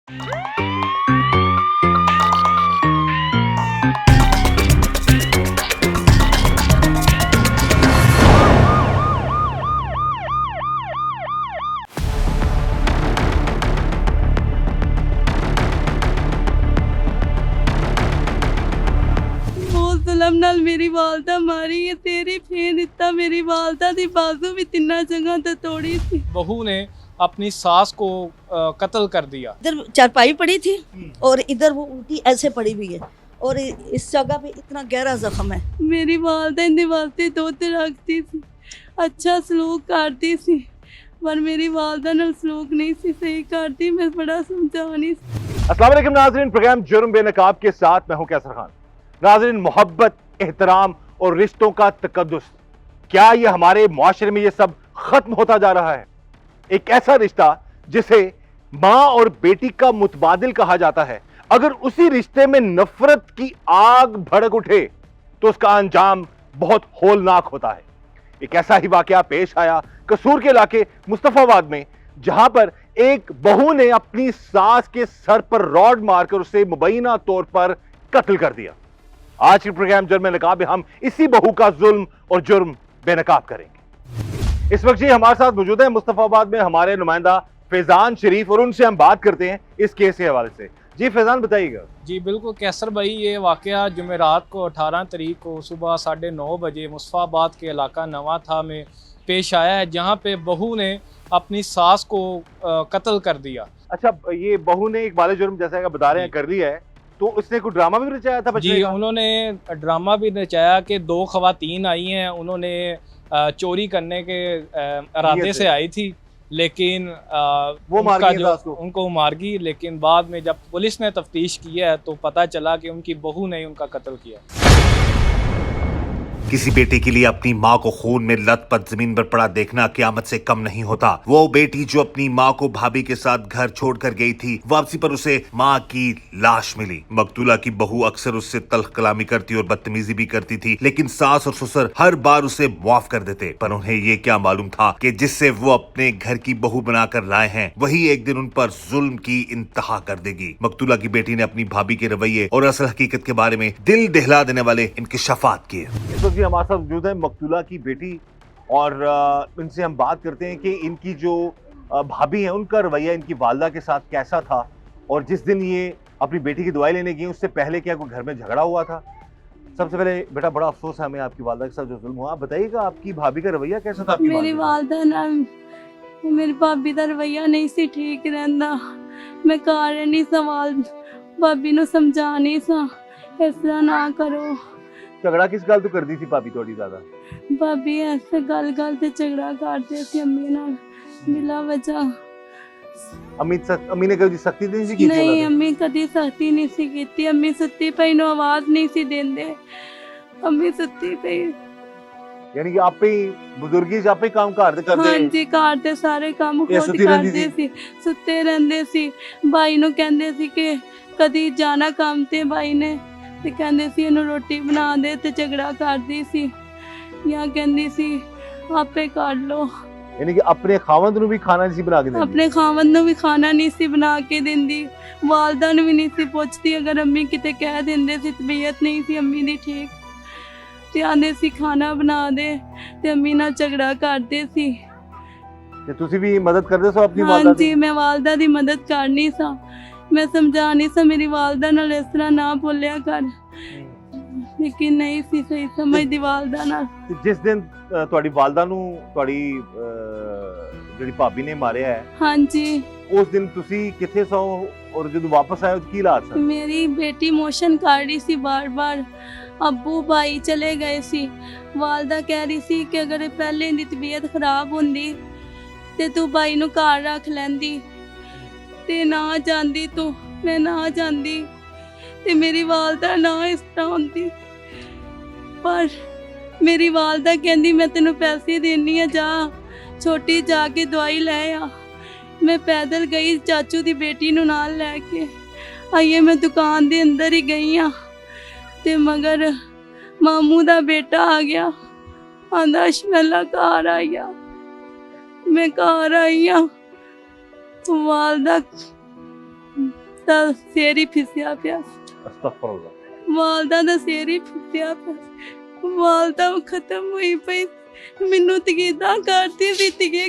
जुलम नाल मेरी वालदा मारी है, तेरी फेर दिता मेरी वालदा दी बाजू भी तिन्ना जगह ते तोड़ी सी। बहू ने अपनी सास को कत्ल कर दिया। इधर चारपाई पड़ी थी और इधर वो उल्टी ऐसे पड़ी हुई है और इस जगह पे इतना गहरा जख्म है। मेरी वालदा इंदे वास्ते दुध रखती सी, अच्छा सलूक करती सी, पर मेरी वालदा नाल सलूक नहीं सी सही करती। मैं बड़ा समझानी। अस्सलाम वालेकुम नाज़रीन, प्रोग्राम जुर्म बेनकाब के साथ मैं हूं कैसर खान। नाज़रीन, मोहब्बत, एहतराम और रिश्तों का तकद्दुस, क्या ये हमारे मुआशरे में ये सब खत्म होता जा रहा है? एक ऐसा रिश्ता जिसे मां और बेटी का मुतबादिल कहा जाता है, अगर उसी रिश्ते में नफरत की आग भड़क उठे तो उसका अंजाम बहुत होलनाक होता है। एक ऐसा ही वाकया पेश आया कसूर के इलाके मुस्तफाबाद में, जहां पर एक बहू ने अपनी सास के सर पर रॉड मारकर उसे मुबैना तौर पर कत्ल कर दिया। आज के प्रोग्राम जुर्म बेनकाब में हम इसी बहू का जुल्म और जुर्म बेनकाब करेंगे। इस वक्त जी हमारे साथ मौजूद है मुस्तफाबाद में हमारे नुमाइंदा फैजान शरीफ, और उनसे हम बात करते हैं इस केस के हवाले से। जी फैजान, बताइएगा। जी बिल्कुल कैसर भाई, ये वाकया जुमेरात को 18 तारीख को सुबह 9:30 बजे मुस्तफाबाद के इलाका नवा था में पेश आया है, जहाँ पे बहू ने अपनी सास को कत्ल कर दिया। अच्छा, ये बहू ने एक बाले जुर्म जैसा कि बता रहे हैं कर लिया है, तो उसने कोई ड्रामा भी रचाया था बच्चे जी का? उन्होंने ड्रामा भी रचाया कि 2 खवातीन आई हैं, उन्होंने चोरी करने के इरादे से आई थी, लेकिन वो मार उनका गई जो सास को। उनको मार गई। लेकिन बाद में जब पुलिस ने तफ्तीश की है तो पता चला कि उनकी बहू ने उनका कत्ल किया। किसी बेटे के लिए अपनी माँ को खून में लथपथ जमीन पर पड़ा देखना क़यामत से कम नहीं होता। वो बेटी जो अपनी माँ को भाभी के साथ घर छोड़कर गई थी, वापसी पर उसे माँ की लाश मिली। मकतूला की बहू अक्सर उससे तल्ख कलामी करती और बदतमीजी भी करती थी, लेकिन सास और ससुर हर बार उसे माफ कर देते। पर उन्हें ये क्या मालूम था कि जिससे वो अपने घर की बहू बनाकर लाए हैं, वही एक दिन उन पर जुल्म की इंतहा कर देगी। मकतूला की बेटी ने अपनी भाभी के रवैये और असल हकीकत के बारे में दिल दहला देने वाले इंकिशाफात किए। जी हमारे साथ मौजूद है मकतूला की बेटी, और इनसे हम बात करते हैं कि इनकी जो भाभी हैं उनका रवैया इनकी वालदा के साथ कैसा था, और जिस दिन ये अपनी बेटी की दवाई लेने गई उससे पहले क्या कोई घर में झगड़ा हुआ था। सबसे पहले बेटा, बड़ा अफसोस है हमें आपकी वालदा के साथ जो जुल्म हुआ। आप बताइएगा आपकी भाभी का रवैया कैसा था? मेरी वालदा ना मेरी भाभी का रवैया नहीं सी ठीक रहंदा। मैं घर नहीं सवाल भाभी ਨੂੰ समझा नहीं सा इस तरह ना करो। झगड़ा किस गल तो कर दी थी भाभी थोड़ी ज्यादा? भाभी ऐसे गल गल ते झगड़ा करते सी अम्मी नाल बिला वजह। अम्मी ने कभी सख्ती नहीं सी की? नहीं, अम्मी कदी सख्ती नहीं सी कीती। अम्मी सुत्ती पई नु आवाज नहीं सी देंदे। अम्मी सुत्ती पई, यानी कि आपे बुजुर्गी च आपे काम घर दे करदे? हां जी, घर दे सारे काम खुद करदे सी, सुत्ते रहंदे सी। भाई नु कहंदे सी कि कदी जाना काम ते भाई ने ते कहंदे सी इनु रोटी बना दे, ते झगड़ा करदी सी या कहंदी सी आपे कर लो। यानी कि अपने खावंद नु भी खाना नहीं सी बना के देंदी? अपने खावंद नु भी खाना नहीं सी बना के देंदी, वालदा नु भी नहीं सी पुछदी। अगर अम्मी किते कह देंदे सी तबीयत नहीं सी अम्मी दी ठीक, ते आंदे सी खाना बना दे, ते अम्मी नाल झगड़ा करदे सी। ते तुसी भी मदद करदे सो अपनी हाँ वालदा दी? जी, मैं वालदा दी मदद करनी सा। मैं समझानी सा मेरी वालदा नाल इस तरह ना बोलिया कर, लेकिन नहीं सी सही समझदी वालदा नाल। ते जिस दिन ਤੁਹਾਡੀ ਵਾਲਦਾ ਨੂੰ ਤੁਹਾਡੀ ਜਿਹੜੀ ਭਾਬੀ ਨੇ ਮਾਰਿਆ ਹੈ, हाँ जी, ਉਸ ਦਿਨ ਤੁਸੀਂ ਕਿੱਥੇ ਸੋ और ਜਦੋਂ ਵਾਪਸ ਆਏ तो ਕੀ ਹਾਲਾत ਸਨ? मेरी बेटी मोशन कर रही सी बार बार। अब्बू भाई चले गए सी। वालदा कह रही सी कि अगर पहले दी तबीयत खराब होंदी ते तू भाई नु घर रख लैंदी, ते ना जांदी तू, मैं ना जांदी, ते मेरी वालदा ना इस तरह होंदी। पर मेरी वालदा कहंदी मैं तेनू पैसे देनी है, जा छोटी जाके दवाई ले आ। मैं पैदल गई चाचू दी बेटी नु नाल लैके आइए। मैं दुकान दे अंदर ही गई हाँ, ते मगर मामू दा बेटा आ गया, आंदा शमैला घर आई आ। मैं घर आई हाँ, वालदा ਦਾ ਸਿਰ ਹੀ ਫਿਸਿਆ ਪਿਆ ਸੀ। अस्तगफुरुल्लाह। ਵਾਲਦਾ ਦਾ ਸਿਰ ਹੀ ਫਿਸਿਆ ਪਿਆ ਸੀ। ਵਾਲਦਾ ਖਤਮ ਹੋਈ ਪਈ, ਮੈਨੂੰ ਤਕੀਦਾਂ ਕਰਦੀ ਸੀ ਤੀਏ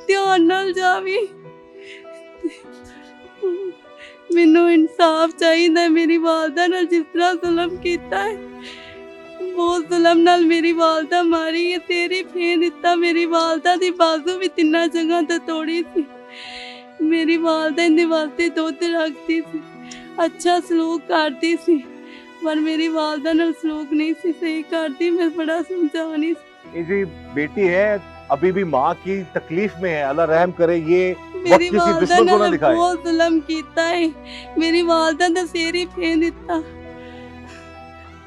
ਧਿਆਨ ਨਾਲ ਜਾਵੀ। ਮੈਨੂੰ ਇਨਸਾਫ ਚਾਹੀਦਾ, ਮੇਰੀ ਵਾਲਦਾ ਨਾਲ ਜਿਸ ਤਰ੍ਹਾਂ ਜ਼ੁਲਮ ਕੀਤਾ ਹੈ, ਬਹੁਤ ਜ਼ੁਲਮ ਨਾਲ ਮੇਰੀ ਵਾਲਦਾ ਮਾਰੀ ਹੈ। ਤੇਰੀ ਫੇਰ ਦਿੱਤਾ, ਮੇਰੀ ਵਾਲਦਾ ਦੀ ਬਾਜ਼ੂ ਵੀ 3 ਜਗ੍ਹਾ ਤੇ ਤੋੜੀ ਸੀ। ਮੇਰੀ ਵਾਲਦਾ ਇਹਦੇ ਵਾਸਤੇ ਦੁੱਧ ਰੱਖਦੀ ਸੀ, ਅੱਛਾ ਸਲੂਕ ਕਰਦੀ ਸੀ, पर मेरी वालदा नाल सलूक नहीं सी सही करती। मैं बड़ा समझानी। ये जी बेटी है अभी भी माँ की तकलीफ में है, अल्लाह रहम करे। ये मेरी किसी वालदा दुश्मन को ना नाल दिखाए। बहुत जुल्म कीता है, मेरी वालदा दा सिर ही फेर दिता।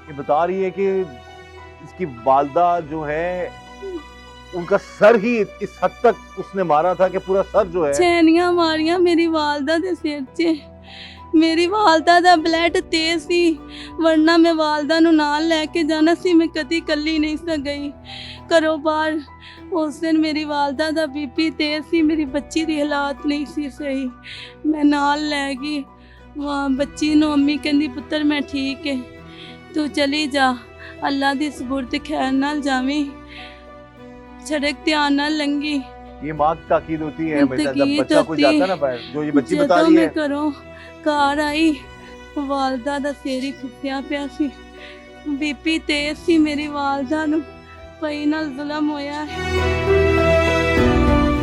ये बता रही है कि इसकी वालदा जो है उनका सर ही इस हद तक उसने मारा था कि पूरा सर जो है चैनियां मारियां मेरी वालदा दे सिर 'ਚ। मेरी वालदा दा ब्लड तेज सी, वरना मैं वालदा नूं नाल लैके जाना सी। मैं कदी कल्ली नहीं सी गई घरों बाहर। उस दिन मेरी वालदा दा बीपी तेज सी, मेरी बच्ची दी हालात नहीं सी सही। मैं नाल लै गई वहाँ बच्ची नूं। अम्मी कहंदी पुत्तर मैं ठीक है, तू चली जा, अल्लाह दी सुबुर्द खैर नाल जावीं, सड़क ध्यान नाल लंघी। ये माँ की ताकीद होती है हमेशा जब ताकीद बच्चा कोई होती जाता है ना बाहर, जो ये बच्ची बता ਜਦੋਂ रही मैं है। घरों घर आई, वालदा दा सिर ही फिसिया पिया सी, बीपी तेज सी। मेरी वालदा नूं पई नाल जुल्म होया है।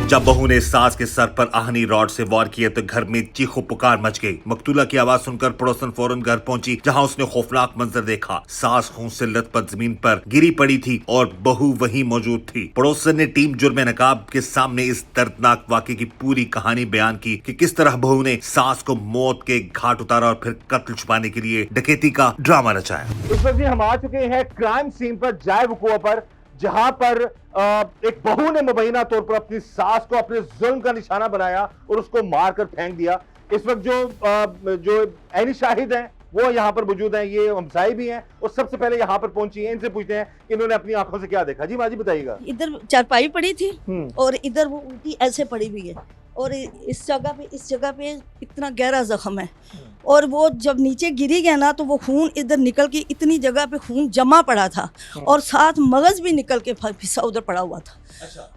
जब बहू ने सास के सर पर आहनी रॉड से वार किया तो घर में चीखो पुकार मच गई। मकतूला की आवाज सुनकर पड़ोसन फौरन घर पहुंची, जहां उसने खौफनाक मंजर देखा। सास खून से लथपथ जमीन पर गिरी पड़ी थी और बहू वहीं मौजूद थी। पड़ोसन ने टीम जुर्म नकाब के सामने इस दर्दनाक वाकये की पूरी कहानी बयान की कि किस तरह बहू ने सास को मौत के घाट उतारा और फिर कत्ल छुपाने के लिए डकैती का ड्रामा रचाया। इस वक्त हम आ चुके हैं क्राइम सीन पर, जाए वकुआ पर, जहां पर एक बहू ने मुबैना तौर पर अपनी सास को अपने जुल्म का निशाना बनाया और उसको मारकर फेंक दिया। इस वक्त जो ऐनी शाहिद हैं वो यहाँ पर मौजूद हैं, ये हमसाई भी हैं और सबसे पहले यहाँ पर पहुंची हैं। इनसे पूछते हैं कि इन्होंने अपनी आंखों से क्या देखा। जी माँ जी बताइएगा। इधर चारपाई पड़ी थी और इधर वो उल्टी ऐसे पड़ी हुई है, और इस जगह पे इतना गहरा जख्म है, और वो जब नीचे गिरी गया ना तो वो खून इधर निकल के इतनी जगह पे खून जमा पड़ा था, और साथ मगज भी निकल के फिसा उधर पड़ा हुआ था।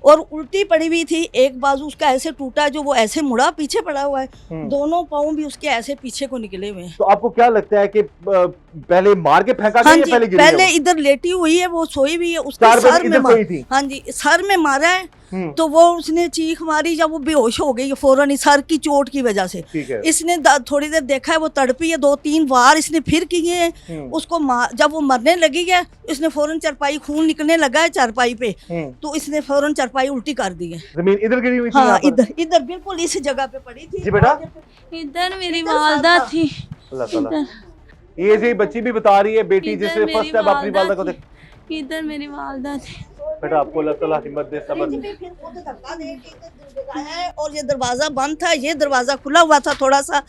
और उल्टी पड़ी हुई थी, एक बाजू उसका ऐसे टूटा जो वो ऐसे मुड़ा पीछे पड़ा हुआ है, दोनों पाँव भी उसके ऐसे पीछे को निकले हुए हैं। तो आपको क्या लगता है कि पहले मार के फेंका गया हाँ या जी, पहले गिरी पहले है वो? इधर लेटी हुई है, वो सोई हुई है, उसके चार बजे सर में इधर सोई थी। हाँ जी, सर में मारा है। तो वो उसने चीख मारी, जब वो बेहोश हो गई फौरन सर की चोट की वजह से। ठीक है। इसने थोड़ी देर देखा है, वो तड़पी है, 2-3 वार इसने फिर किए हैं उसको। जब वो मरने लगी है, इसने फौरन चारपाई, खून निकलने लगा है चारपाई पे, तो इसने फौरन चारपाई उल्टी कर दी है। जमीन इधर गिरी हुई थी। हाँ, यहाँ पर? इधर बिल्कुल इस जगह पे पड़ी थी। जी बेटा। इधर मेरी वालदा थी। अल्लाह ताला। ये जी बच्ची भी बता रही है, बेटी इधर जिसने फर्स्ट टाइम अपनी वालदा को देख। इधर मेरी वालदा थी। बेटा आपको अल्लाह ताला हिम्मत दे, सब्र दे। फिर वो तो धक्का दे के इधर लगाया है, और ये दरवाजा बंद था, ये दरवाजा खुला हुआ था थोड़ा सा,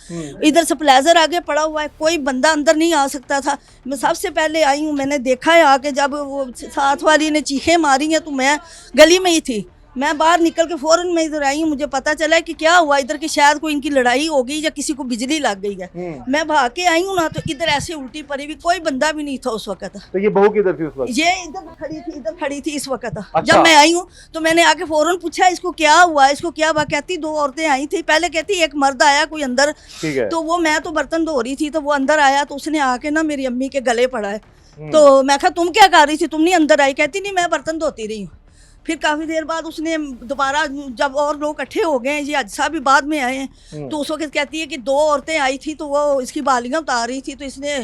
इधर से प्लेजर आगे पड़ा हुआ है, कोई बंदा अंदर नहीं आ सकता था। मैं सबसे पहले आई हूँ, मैंने देखा है आके, जब वो साथ वाली ने चीखें मारी हैं तो मैं गली में ही थी। मैं बाहर निकल के फौरन मैं इधर आई हूँ, मुझे पता चला है कि क्या हुआ इधर, कि शायद कोई इनकी लड़ाई हो गई या किसी को बिजली लग गई है। मैं भाग के आई हूँ ना, तो इधर ऐसे उल्टी पड़ी हुई, कोई बंदा भी नहीं था उस वक्त। तो ये बहू किधर थी उस वक्त? ये इधर खड़ी थी इस वक्त। अच्छा। जब मैं आई हूँ तो मैंने आके फौरन पूछा इसको क्या हुआ, इसको क्या हुआ। कहती 2 औरतें आई थी, पहले कहती एक मर्द आया कोई अंदर। ठीक है। तो वो मैं तो बर्तन धो रही थी, तो वो अंदर आया, तो उसने आके ना मेरी अम्मी के गले पड़ा है। तो मैं कहा तुम क्या कर रही थी, तुम नहीं अंदर आई? कहती नहीं, मैं बर्तन धोती रही हूँ। फिर काफ़ी देर बाद उसने दोबारा, जब और लोग इकट्ठे हो गए, ये अज्जा भी बाद में आए हैं, तो उस वक्त कहती है कि 2 औरतें आई थी, तो वो इसकी बालियाँ उतार रही थी, तो इसने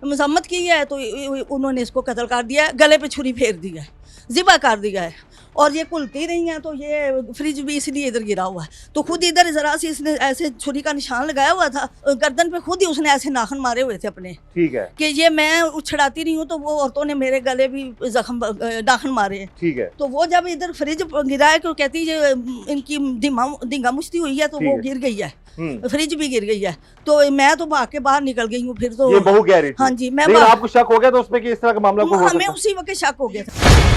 मजम्मत की है, तो उन्होंने इसको कत्ल कर दिया, गले पे छुरी फेर दिया है, ज़िबा कर दिया है। और ये कुलती रही हैं, तो ये फ्रिज भी इसलिए इधर गिरा हुआ है। तो खुद इधर ज़रा सी इसने ऐसे छुरी का निशान लगाया हुआ था, गर्दन पे खुद ही उसने ऐसे नाखून मारे हुए थे अपने। ठीक है। कि ये मैं उछड़ाती रही हूँ, तो वो औरतों ने मेरे गले भी जख्म नाखून मारे हैं। ठीक है। तो वो जब इधर फ्रिज गिरा है, क्यों कहती है इनकी धींगा मुश्ती हुई है, तो वो गिर गई है, फ्रिज भी गिर गई है। तो मैं तो भाग के बाहर निकल गई हूँ। फिर तो ये बहू कह रही थी। हाँ जी, मैं आपको शक हो गया तो उसमें कि इस तरह का मामला को हो हमें सकता? उसी वक्त शक हो गया था।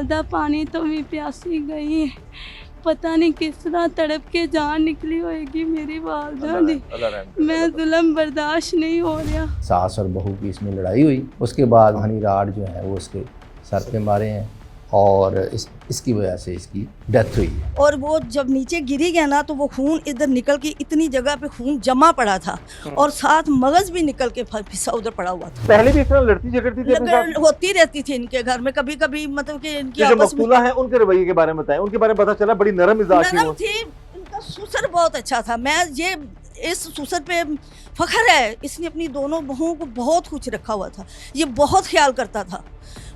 वालदा पानी तो भी प्यासी गई है। पता नहीं किस तरह तड़प के जान निकली होएगी मेरी वालदा दी। मैं जुल्म बर्दाश्त नहीं हो रहा। सास और बहू की इसमें लड़ाई हुई, उसके बाद हनी राड जो है वो उसके सर पे मारे हैं और इसकी वजह से इसकी डेथ हुई है। और वो जब नीचे गिरी गया ना तो वो खून इधर निकल के इतनी जगह पे खून जमा पड़ा था और साथ मगज भी निकल के फिसा उधर पड़ा हुआ था। पहले भी इस तरह लड़ती झगड़ती थी अपने साथ? होती रहती थी इनके घर में कभी कभी, मतलब कि इनकी जो आपस में मकतूला है उनके रवैये के बारे में बताएं। उनके बारे में पता चला बड़ी नरम मिजाज नरम थी। थी। इनका ससुर बहुत अच्छा था। मैं ये इस ससुर पे फख्र है, इसने अपनी दोनों बहुओं को बहुत कुछ रखा हुआ था। ये बहुत ख्याल करता था।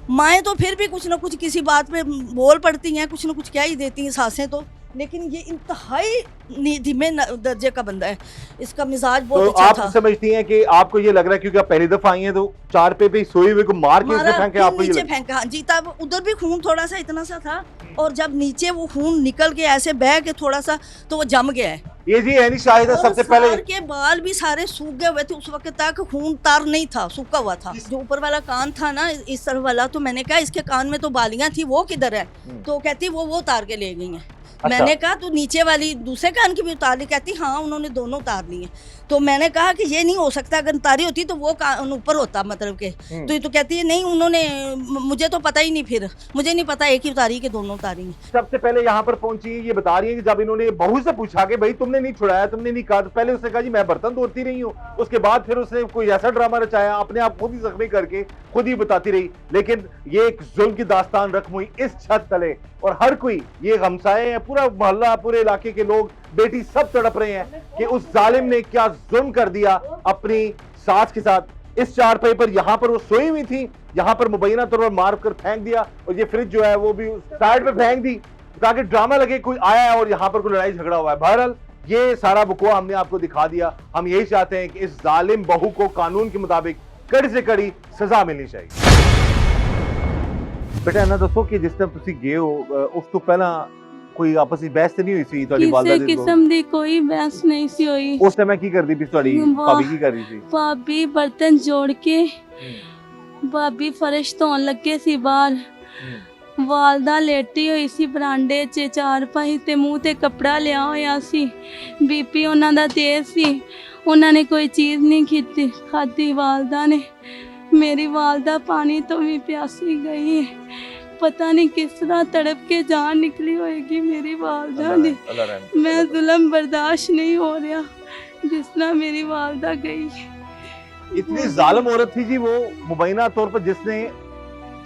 माएँ तो फिर भी कुछ ना कुछ किसी बात पे बोल पड़ती हैं, कुछ ना कुछ क्या ही देती हैं सासें तो, लेकिन ये इंतहाई धीमे दर्जे का बंदा है। इसका मिजाज बहुत तो अच्छा आप था। समझती हैं कि आपको ये लग रहा है क्योंकि आप पहली दफा आई हैं तो चार पे सोए हुए को मार के उसने मारा, फेंके फिर आपको ये नीचे लगा? फेंका। हाँ जी, तब उधर भी खून थोड़ा सा इतना सा था और जब नीचे वो खून निकल के ऐसे बह के थोड़ा सा तो वो जम गया है। ये जी है नहीं शाहिद है और सबसे पहले। सर के बाल भी सारे सूख गए हुए थे। उस वक्त तक खून तार नहीं था, सूखा हुआ था। जो ऊपर वाला कान था ना इस तरफ वाला, तो मैंने कहा इसके कान में तो बालियां थी, वो किधर है? तो कहती वो उतार के ले गई हैं। अच्छा। मैंने कहा तो नीचे वाली दूसरे कान की भी उतार ली? कहती हाँ उन्होंने दोनों उतार ली हैं। तो मैंने कहा कि ये नहीं हो सकता, अगर उतारी होती तो वो कान ऊपर होता, मतलब के। तो ये तो कहती है नहीं उन्होंने, मुझे तो पता ही नहीं, फिर मुझे नहीं पता एक ही उतारी कि दोनों उतारी हैं। सबसे पहले यहाँ पर पहुंची ये बता रही है कि जब इन्होंने बहू से पूछा कि भाई तुमने नहीं छुड़ाया, तुमने नहीं कहा, तो पहले उसने कहा जी मैं बर्तन धोती रही हूँ। उसके बाद फिर उसने कोई ऐसा ड्रामा रचाया, अपने आप खुद ही जख्मी करके खुद ही बताती रही। लेकिन ये एक जुल्म की दास्तान रख्म हुई इस छत तले और हर कोई, ये हमसाए हैं, पूरा मोहल्ला, पूरे इलाके के लोग, बेटी सब तड़प रहे हैं कि उस जालिम ने क्या जुल्म कर दिया अपनी सास के साथ। इस चारपाई पर यहाँ पर वो सोई हुई थी, यहाँ पर मुबैना तौर पर मार कर फेंक दिया और ये फ्रिज जो है वो भी साइड पे फेंक दी ताकि ड्रामा लगे कोई आया है और यहाँ पर कोई लड़ाई झगड़ा हुआ है। बहरहाल ये सारा बकुआ हमने आपको दिखा दिया। हम यही चाहते हैं कि इस जालिम बहू को कानून के मुताबिक कड़ी से कड़ी सजा मिलनी चाहिए। बेटा ना दसो कि जिस टाइम तुसी गए हो उस तो पहला कोई आपस में बहस नहीं हुई सी ਤੁਹਾਡੀ ਵਾਲਦਾ ਕਿਸੇ ਕਿਸਮ ਦੀ ਕੋਈ ਬਹਿਸ ਨਹੀਂ ਸੀ ਹੋਈ। ਉਸ ਟਾਈਮ ਕੀ ਕਰਦੀ ਸੀ ਤੁਹਾਡੀ ਭਾਬੀ ਕੀ ਕਰ ਰਹੀ ਸੀ? ਭਾਬੀ ਬਰਤਨ ਜੋੜ ਕੇ ਭਾਬੀ ਫਰਸ਼ ਧੋਣ ਲੱਗੇ ਸੀ ਬਾਹਰ। ਵਾਲਦਾ ਲੇਟੀ ਹੋਈ ਸੀ ਬਰਾਂਡੇ 'ਚ ਚਾਰਪਾਈ ਤੇ ਮੂੰਹ ਤੇ ਕੱਪੜਾ ਲਿਆ ਹੋਇਆ ਸੀ। ਬੀਪੀ ਉਹਨਾਂ ਦਾ ਤੇਜ਼ ਸੀ, ਉਹਨਾਂ ਨੇ ਕੋਈ ਚੀਜ਼ ਨਹੀਂ ਖਾਧੀ ਵਾਲਦਾ ਨੇ। ਮੇਰੀ ਵਾਲਦਾ ਪਾਣੀ ਤੋਂ ਵੀ ਪਿਆਸੀ ਗਈ ਹੈ। पता नहीं किस तरह तड़प के जान निकली होएगी मेरी वालदा दी। मैं जुल्म बर्दाश्त नहीं हो रहा जिस तरह मेरी वालदा गई। इतनी जालिम औरत थी जी वो मुबैना तौर पर, जिसने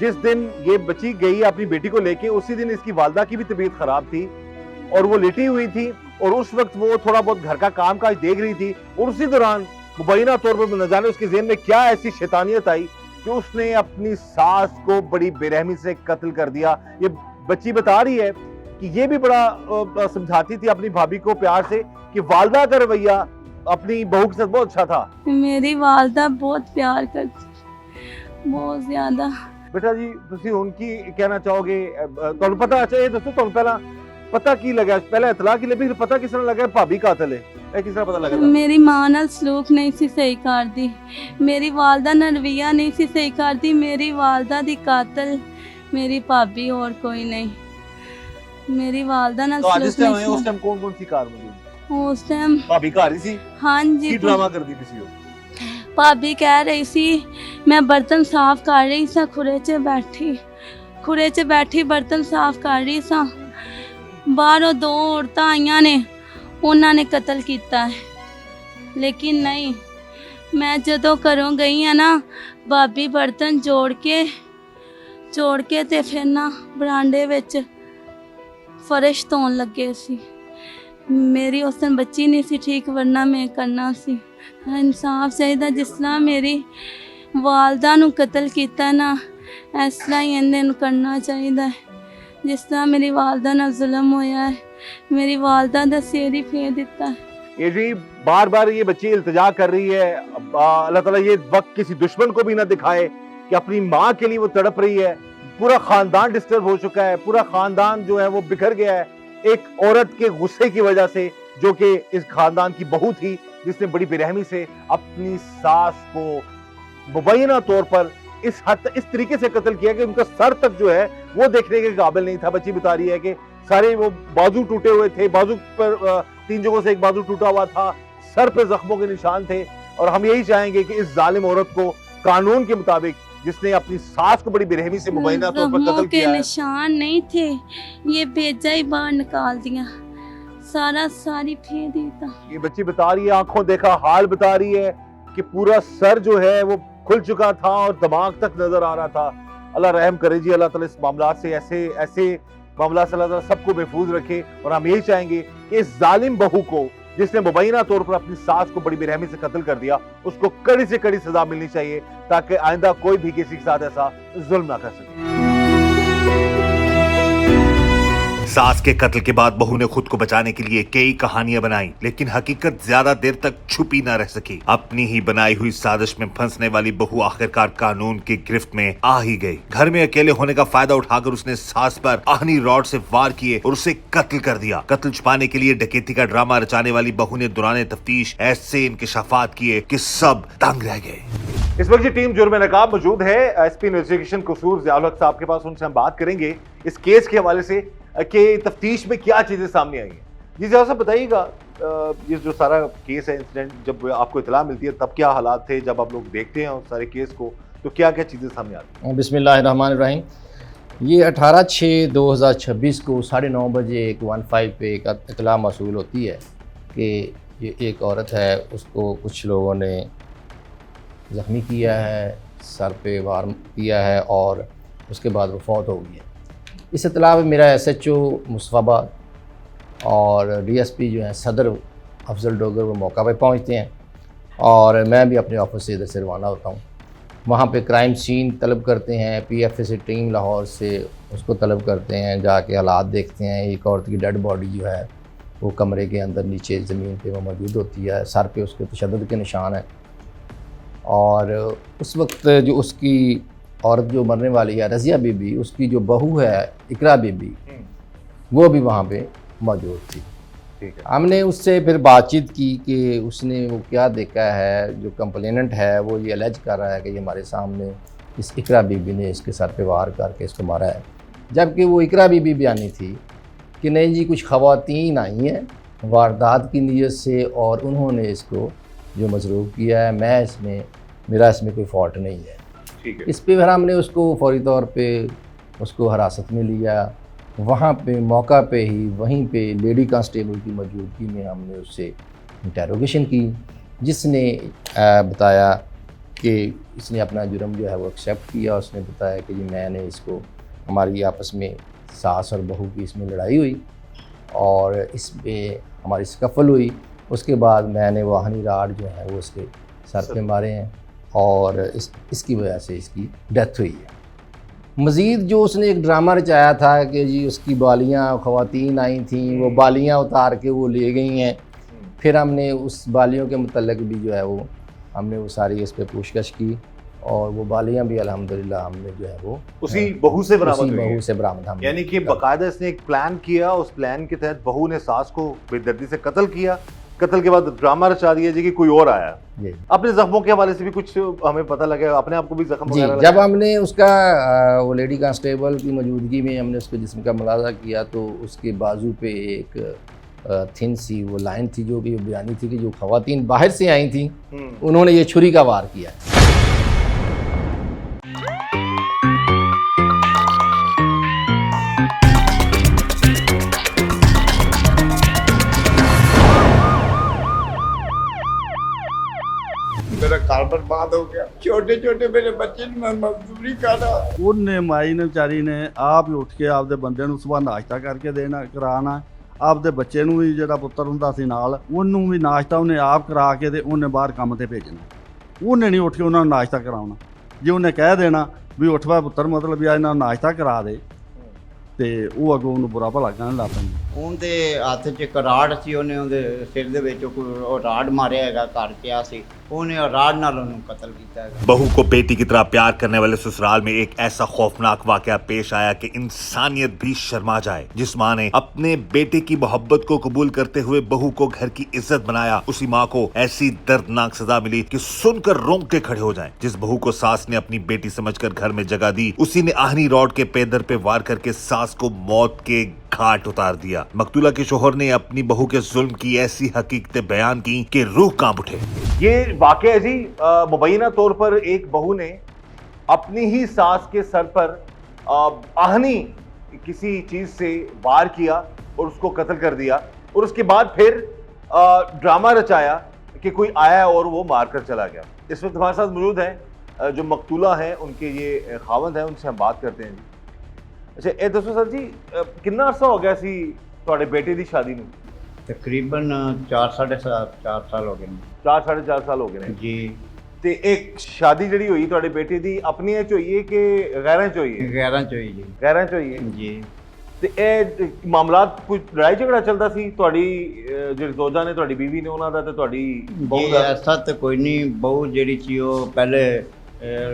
जिस दिन ये बच्ची गई अपनी बेटी को लेके उसी दिन इसकी वालदा की भी तबीयत खराब थी और वो लेटी हुई थी और उस वक्त वो थोड़ा बहुत घर का काम काज देख रही थी और उसी दौरान मुबैना तौर पर न जाने उसके ज़हन में क्या ऐसी शैतानियत आई कि उसने अपनी सास को बड़ी बेरहमी से कत्ल कर दिया। ये बच्ची बता रही है कि ये भी बड़ा समझाती थी अपनी भाभी को प्यार से कि वालदा का रवैया अपनी बहू के साथ बहुत अच्छा था। मेरी वालदा बहुत प्यार करती, बहुत ज्यादा। बेटा जी तुसी उनकी कहना चाहोगे तो पता? अच्छा ये दोस्तों तो पहला पता की लगा, पहले इतला की लगी, फिर पता किस तरह लगा भाभी कातिल है? किस तरह पता लगा? मेरी मां नाल सलूक नहीं सी सही करदी, मेरी वालदा नाल रवैया नहीं सी सही करदी। मेरी वालदा दी कातिल मेरी भाभी और कोई नहीं। मेरी वालदा नाल तो आज सलूक इस टाइम नहीं उस टाइम कौन सी कार में थी? उस टाइम भाभी घर ही सी? हाँ जी, की ड्रामा कर दी किसी हो? भाभी कह रही सी मैं बर्तन साफ कर रही सा, खुरे च बैठी बर्तन साफ कर रही सा। बाहरों दो औरतां आईयां ने, उन्होंने ने कत्ल किया है। लेकिन नहीं, मैं जदों घरों गई है ना, भाभी बर्तन जोड़ के ते फिर ना बरांडे विच फर्श धोन लगे सी। मेरी उस दिन बच्ची नहीं सी ठीक, वरना मैं करना सी। इंसाफ चाहिए। जिस तरह मेरी वालदा नूं कत्ल किया ना, इस तरह ही इन्हां नूं करना चाहिए। जिस तरह मेरी वालदा नाल जुल्म होया है, मेरी वालदा दा सिर ही फेर दिता है। ये जी बार बार ये बच्ची इल्तिजा कर रही है, अल्लाह ताला ये वक्त किसी दुश्मन को भी ना दिखाए कि अपनी माँ के लिए वो तड़प रही है। पूरा खानदान डिस्टर्ब हो चुका है, पूरा खानदान जो है वो बिखर गया है एक औरत के गुस्से की वजह से, जो कि इस खानदान की बहू थी, जिसने बड़ी बेरहमी से अपनी सास को मुबैना तौर पर इस हद इस तरीके से कत्ल किया कि उनका सर तक जो है वो देखने के काबिल नहीं था। बच्ची बता रही है कि सारे वो बाजू टूटे हुए थे, बाजू पर 3 जगहों से एक बाजू टूटा हुआ था, सर पे जख्मों के निशान थे। और हम यही चाहेंगे कि इस जालिम औरत को कानून के मुताबिक, जिसने अपनी सास को बड़ी बेरहमी से मुबैना तौर पर कत्ल किया है, निशान नहीं थे, ये भेजा ही बाहर निकाल दिया, सारी फेंक देता। ये बच्ची बता रही है, आंखों देखा हाल बता रही है कि पूरा सर जो है वो खुल चुका था और दिमाग तक नजर आ रहा था। अल्लाह रहम करे जी, अल्लाह ताला इस मामला से ऐसे मामला से अल्लाह ताला सबको महफूज रखे। और हम यही चाहेंगे कि इस जालिम बहू को, जिसने मुबैना तौर पर अपनी सास को बड़ी बेरहमी से कत्ल कर दिया, उसको कड़ी से कड़ी सजा मिलनी चाहिए ताकि आइंदा कोई भी किसी के साथ ऐसा जुल्म ना कर सके। सास के कत्ल के बाद बहू ने खुद को बचाने के लिए कई कहानियां बनाई, लेकिन हकीकत ज्यादा देर तक छुपी न रह सकी। अपनी ही बनाई हुई साजिश में फंसने वाली बहू आखिरकार कानून की गिरफ्त में आ ही गई। घर में अकेले होने का फायदा उठाकर उसने सास पर आहनी रॉड से वार किए और उसे कत्ल कर दिया। कत्ल छुपाने के लिए डकैती का ड्रामा रचाने वाली बहू ने दौरान तफ्तीश ऐसे इंकिशाफात किए कि सब दंग रह गए। इस वक्त जी टीम जुर्म नकाब मौजूद है एसपी इन्वेस्टिगेशन कसूर ज़ियाउल हक साहब के पास। उनसे हम बात करेंगे इस केस के हवाले से कि तफ्तीश में क्या चीजें सामने आई हैं। जी ज़ियाउल साहब बताइएगा, ये जो सारा केस है, इंसिडेंट, जब आपको इतला मिलती है तब क्या हालात थे, जब आप लोग देखते हैं उस सारे केस को तो क्या क्या चीजें सामने आती हैं? बिस्मिल्लाहिर्रहमानिर्रहीम। ये 18/6/2026 को 9:30 बजे एक 15 पे एक इतला मौसूल होती है कि ये एक औरत है, उसको कुछ लोगों ने ज़ख्मी किया है, सर पे वार किया है और उसके बाद वो फौत हो गई है। इस इत्तला में मेरा SHO मुस्तफ़ाबाद और DSP जो हैं सदर अफजल डोगर वो मौका पे पहुंचते हैं और मैं भी अपने ऑफिस से इधर से रवाना होता हूं। वहाँ पे क्राइम सीन तलब करते हैं, PFA टीम लाहौर से उसको तलब करते हैं, जाके हालात देखते हैं। एक औरत की डेड बॉडी जो है वो कमरे के अंदर नीचे ज़मीन पे वो मौजूद होती है, सर पे उसके तशद्दुद के निशान हैं। और उस वक्त जो उसकी औरत जो मरने वाली है रज़िया बीबी, उसकी जो बहू है इकरा बीबी, वो भी वहाँ पे मौजूद थी। ठीक है। हमने उससे फिर बातचीत की कि उसने वो क्या देखा है। जो कंप्लेनेंट है वो ये अलर्ज कर रहा है कि ये हमारे सामने इस इकरा बीबी ने इसके सर पे वार करके इसको मारा है, जबकि वो इकरा बीबी बयानी थी कि नहीं जी कुछ ख़वातीन आई हैं वारदात की नीयत से और उन्होंने इसको जो मजरूब किया है, मेरा इसमें कोई फॉल्ट नहीं है। ठीक है। इस पे फिर हमने उसको फौरी तौर पे उसको हिरासत में लिया। वहाँ पे मौका पे ही वहीं पे लेडी कांस्टेबल की मौजूदगी में हमने उससे इंटेरोगेशन की, जिसने बताया कि इसने अपना जुर्म जो है वो एक्सेप्ट किया। उसने बताया कि जी मैंने इसको, हमारी आपस में सास और बहू की इसमें लड़ाई हुई और इस पर हमारी स्कफल हुई। उसके बाद मैंने वो आहनी राड जो है वो उसके सर पे मारे हैं और इसकी वजह से इसकी डेथ हुई है। मज़ीद जो उसने एक ड्रामा रचाया था कि जी उसकी बालियाँ ख़वातीन आई थी, वो बालियाँ उतार के वो ले गई हैं। फिर हमने उस बालियों के मुतल्लिक़ भी जो है वो हमने वो सारी इस पर पूछताछ की और वो बालियाँ भी अल्हम्दुलिल्लाह हमने जो है वो उसी बहू से बरामद हम, यानी कि बाकायदा इसने एक प्लान किया, उस प्लान के तहत बहू ने सास को बेदर्दी से कत्ल किया। कत्ल के बाद ड्रामा रचा दिया जी कि कोई और आया। अपने जख्मों के हवाले से भी कुछ हमें पता लगा, अपने आप को भी जख्म जी। जब हमने उसका वो लेडी कांस्टेबल की मौजूदगी में हमने उसके जिस्म का मुलाजा किया तो उसके बाजू पे एक थिन सी वो लाइन थी जो कि बयानी थी कि जो ख़वातीन बाहर से आई थी उन्होंने ये छुरी का वार किया। मेरा घर बर्बाद हो गया, छोटे छोटे मेरे बच्चे ने मैं मजदूरी कर रहा। ਉਹਨੇ ਮਾਈ ਨੇ ਵਿਚਾਰੀ ਨੇ ਆਪ ਹੀ ਉੱਠ ਕੇ ਆਪਦੇ ਬੰਦੇ ਨੂੰ ਸਵੇਰ ਨਾਸ਼ਤਾ ਕਰਕੇ ਕਰਾਉਣਾ, ਆਪਦੇ ਬੱਚੇ ਨੂੰ ਵੀ ਜਿਹੜਾ ਪੁੱਤਰ ਹੁੰਦਾ ਸੀ ਨਾਲ ਉਹਨੂੰ ਵੀ ਨਾਸ਼ਤਾ ਉਹਨੇ ਆਪ ਕਰਾ ਕੇ ਤੇ ਉਹਨੇ ਬਾਹਰ ਕੰਮ ਤੇ ਭੇਜਣਾ। ਉਹਨੇ ਨਹੀਂ ਉੱਠ ਕੇ ਉਹਨਾਂ ਨੂੰ ਨਾਸ਼ਤਾ ਕਰਾਉਣਾ। ਜੇ ਉਹਨੇ ਕਹਿ ਦੇਣਾ ਵੀ ਉੱਠ ਵਾ ਪੁੱਤਰ, ਮਤਲਬ ਵੀ ਆ ਇਹਨਾਂ ਨੂੰ ਨਾਸ਼ਤਾ ਕਰਾ ਦੇ, ਤੇ ਉਹ ਅੱਗੋਂ ਉਹਨੂੰ ਬੁਰਾ ਭਲਾ ਕਹਿਣ ਲੱਗ ਪੈਂਦਾ। ਉਹਦੇ ਹੱਥ 'ਚ ਇੱਕ ਰਾੜ ਸੀ, ਉਹਨੇ ਉਹਦੇ ਸਿਰ ਦੇ ਵਿੱਚ ਉਹ ਰਾੜ ਮਾਰਿਆ ਹੈਗਾ, ਘਰ ਪਿਆ ਸੀ। ਉਹਨੇ ਰਾੜ ਨਾਲ ਉਹਨੂੰ ਕਤਲ ਕੀਤਾ ਹੈਗਾ। बहू को बेटी की तरह प्यार करने वाले ससुराल में एक ऐसा खौफनाक वाकया पेश आया कि इंसानियत भी शर्मा जाए। जिस माँ ने अपने बेटे की मोहब्बत को कबूल करते हुए बहू को घर की इज्जत बनाया, उसी माँ को ऐसी दर्दनाक सजा मिली कि सुनकर रोंगटे खड़े हो जाएं। जिस बहू को सास ने अपनी बेटी समझकर घर में जगह दी, उसी ने आहनी रॉड के पेदर पे वार करके सास को मौत के घाट उतार दिया। मकतूला के शोहर ने अपनी बहू के जुल्म की ऐसी हकीकतें बयान की कि रूह कांप उठे। ये वाकया है जी, मुबैना तौर पर एक बहू ने अपनी ही सास के सर पर आहनी किसी चीज से वार किया और उसको कत्ल कर दिया, और उसके बाद फिर ड्रामा रचाया कि कोई आया और वो मारकर चला गया। इस वक्त हमारे साथ मौजूद हैं जो मकतूला हैं, उनके ये खावंद हैं, उनसे हम बात करते हैं जी। अच्छा, ये दसो सर जी, कितना अरसा हो गया सी ਤੁਹਾਡੇ ਬੇਟੇ ਦੀ ਸ਼ਾਦੀ ਨੂੰ? ਤਕਰੀਬਨ 4 ਸਾਲ ਹੋ ਗਏ ਨੇ। 4-4.5 ਸਾਲ ਹੋ ਗਏ ਨੇ ਜੀ। ਤੇ ਇੱਕ ਸ਼ਾਦੀ ਜਿਹੜੀ ਹੋਈ ਤੁਹਾਡੇ ਬੇਟੇ ਦੀ ਆਪਣੀਆਂ ਚ ਹੋਈ ਹੈ ਕਿ ਗੈਰਾਂ ਚ ਹੋਈ ਹੈ? 11 ਚ ਹੋਈ ਜੀ। ਗੈਰਾਂ ਚ ਹੋਈ ਹੈ ਜੀ। ਤੇ ਇਹ ਮਾਮਲਾਤ ਕੋਈ ਲੜਾਈ ਝਗੜਾ ਚੱਲਦਾ ਸੀ ਤੁਹਾਡੀ ਜਿਹੜੀ ਦੋਜਾ ਨੇ, ਤੁਹਾਡੀ ਬੀਵੀ ਨੇ, ਉਹਨਾਂ ਦਾ ਤੇ ਤੁਹਾਡੀ ਬਹੂ ਜੀ ਦਾ? ਐਸਾ ਤਾਂ ਕੋਈ ਨਹੀਂ। ਬਹੂ ਜਿਹੜੀ ਸੀ ਉਹ ਪਹਿਲੇ